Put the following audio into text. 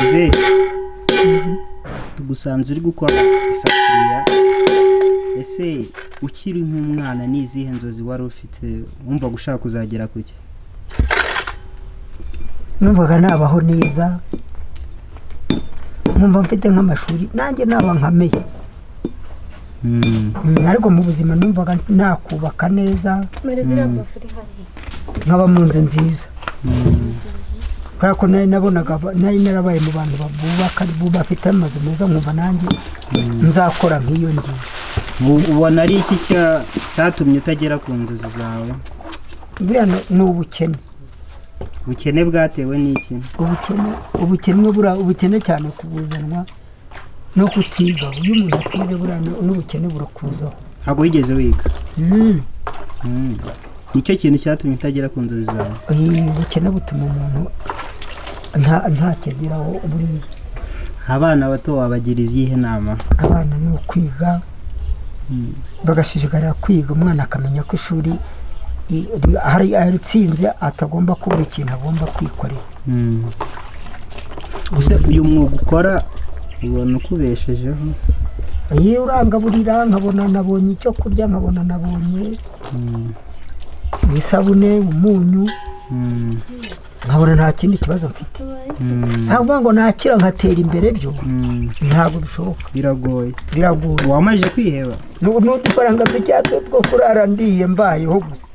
Ese tugusanze uri gukora isafuriya, ese ukiri nk'umwana n'izihe nzozi wari ufite wumva gushaka kuzagera kuki? numvaga nabaho neza, nkumva mfite nk'amashuri nanjye naba nkameye. Ariko mu buzima numvaga nakubaka neza, nkaba mu nzu nziza. Kubera ko nari narabaye mu bantu bafite amazu meza, nkumva nanjye nzakora nk'iyo ngiyo. Ubona ari iki cyatumye utagera ku nzozi zawe? Buriya ni ubukene. Ubukene bwatewe n'iki? Ubukene cyane kubuzanwa no kutiga. Iyo umuntu atize buriya n'ubukene burakuzaho. Ntabwo wigeze wiga? Nicyo kintu cyatumye utagera ku nzozi zawe? Ubukene butuma umuntu ntakegeraho buriya. Abana bato wabagira izihe nama? Abana ni ukwiga, bagashishikarira kwiga. Umwana akamenya ko ishuri hari aritsinze atagomba kubura ikintu agomba kwikorera. Gusa uyu mwuga ukora ubona ukubeshejeho? Iyo urangaburira, nkabona nabonye icyo kurya, nkabona nabonye isabune, umunyu, nkabona nta kindi kibazo mfite. Ntabwo ngo nakira nkatera imbere, byo ntabwo bishoboka. Biragoye. Biragoye. Wamaze kwiheba? N'udufaranga ducyatse two kurara ndiye mbayeho gusa.